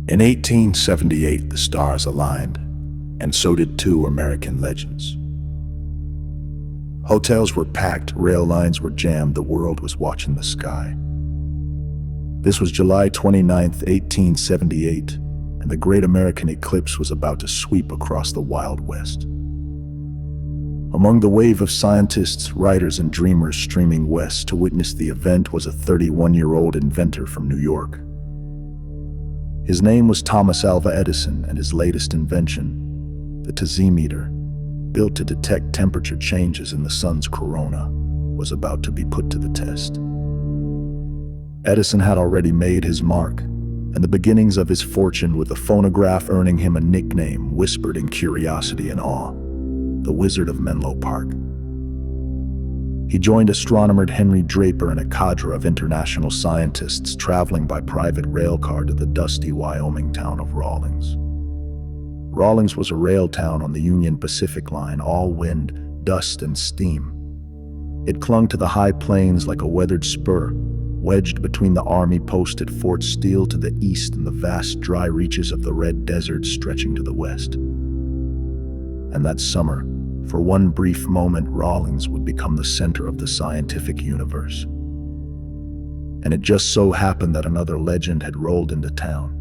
In 1878, the stars aligned, and so did two American legends. Hotels were packed, rail lines were jammed, the world was watching the sky. This was July 29, 1878, and the great American eclipse was about to sweep across the Wild West. Among the wave of scientists, writers, and dreamers streaming west to witness the event was a 31-year-old inventor from New York. His name was Thomas Alva Edison, and his latest invention, the thermometer, built to detect temperature changes in the sun's corona, was about to be put to the test. Edison had already made his mark, and the beginnings of his fortune with the phonograph earning him a nickname whispered in curiosity and awe, the Wizard of Menlo Park. He joined astronomer Henry Draper and a cadre of international scientists traveling by private railcar to the dusty Wyoming town of Rawlins. Rawlins was a rail town on the Union Pacific Line, all wind, dust, and steam. It clung to the high plains like a weathered spur, wedged between the army post at Fort Steele to the east and the vast dry reaches of the Red Desert stretching to the west. And that summer, for one brief moment, Rawlins would become the center of the scientific universe. And it just so happened that another legend had rolled into town.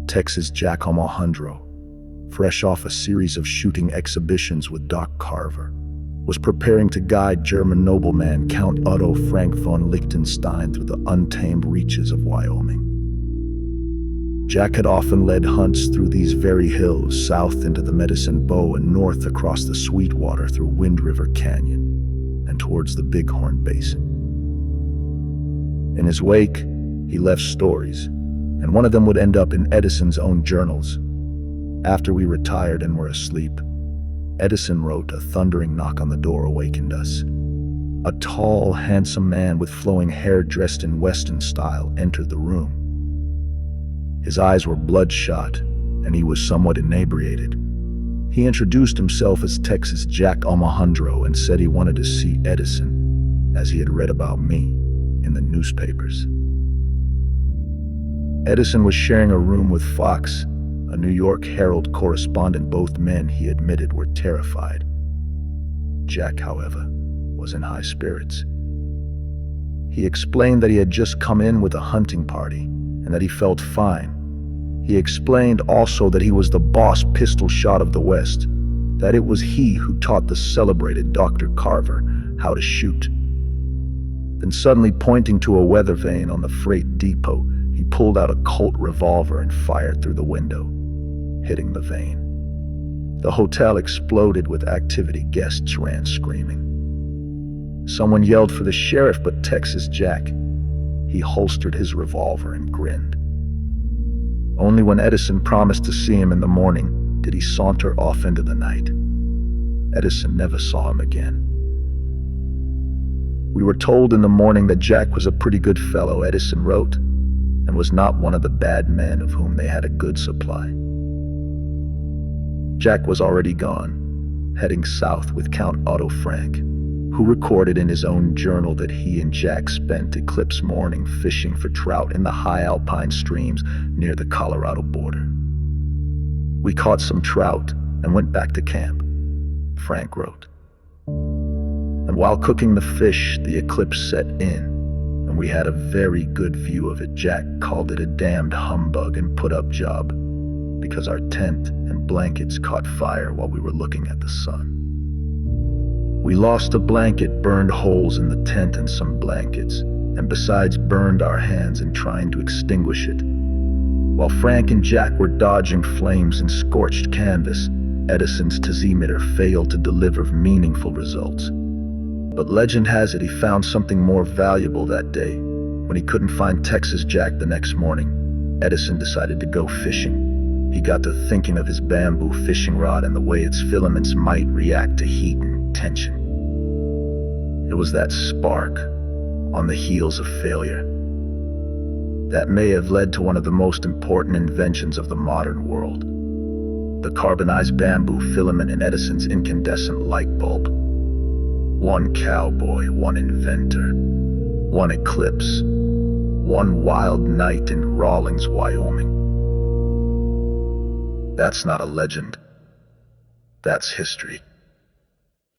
Texas Jack Omohundro, fresh off a series of shooting exhibitions with Doc Carver, was preparing to guide German nobleman Count Otto Frank von Liechtenstein through the untamed reaches of Wyoming. Jack had often led hunts through these very hills, south into the Medicine Bow and north across the Sweetwater through Wind River Canyon and towards the Bighorn Basin. In his wake, he left stories, and one of them would end up in Edison's own journals. After we retired and were asleep, Edison wrote, "A thundering knock on the door awakened us. A tall, handsome man with flowing hair dressed in Western style entered the room. His eyes were bloodshot, and he was somewhat inebriated. He introduced himself as Texas Jack Omohundro and said he wanted to see Edison, as he had read about me in the newspapers." Edison was sharing a room with Fox, a New York Herald correspondent. Both men, he admitted, were terrified. Jack, however, was in high spirits. He explained that he had just come in with a hunting party and that he felt fine. He explained also that he was the boss pistol shot of the West, that it was he who taught the celebrated Dr. Carver how to shoot. Then suddenly, pointing to a weather vane on the freight depot, he pulled out a Colt revolver and fired through the window, hitting the vane. The hotel exploded with activity. Guests ran screaming. Someone yelled for the sheriff, but Texas Jack, he holstered his revolver and grinned. Only when Edison promised to see him in the morning did he saunter off into the night. Edison never saw him again. "We were told in the morning that Jack was a pretty good fellow," Edison wrote, "and was not one of the bad men of whom they had a good supply." Jack was already gone, heading south with Count Otto Frank, who recorded in his own journal that he and Jack spent Eclipse morning fishing for trout in the high alpine streams near the Colorado border. "We caught some trout and went back to camp," Frank wrote. "And while cooking the fish, the eclipse set in, and we had a very good view of it. Jack called it a damned humbug and put up job, because our tent and blankets caught fire while we were looking at the sun. We lost a blanket, burned holes in the tent and some blankets, and besides burned our hands in trying to extinguish it. While Frank and Jack were dodging flames and scorched canvas, Edison's thermometer failed to deliver meaningful results. But legend has it he found something more valuable that day. When he couldn't find Texas Jack the next morning, Edison decided to go fishing. He got to thinking of his bamboo fishing rod and the way its filaments might react to heat and tension. It was that spark, on the heels of failure, that may have led to one of the most important inventions of the modern world: the carbonized bamboo filament in Edison's incandescent light bulb. One cowboy, one inventor, one eclipse, one wild night in Rawlins, Wyoming. That's not a legend. That's history.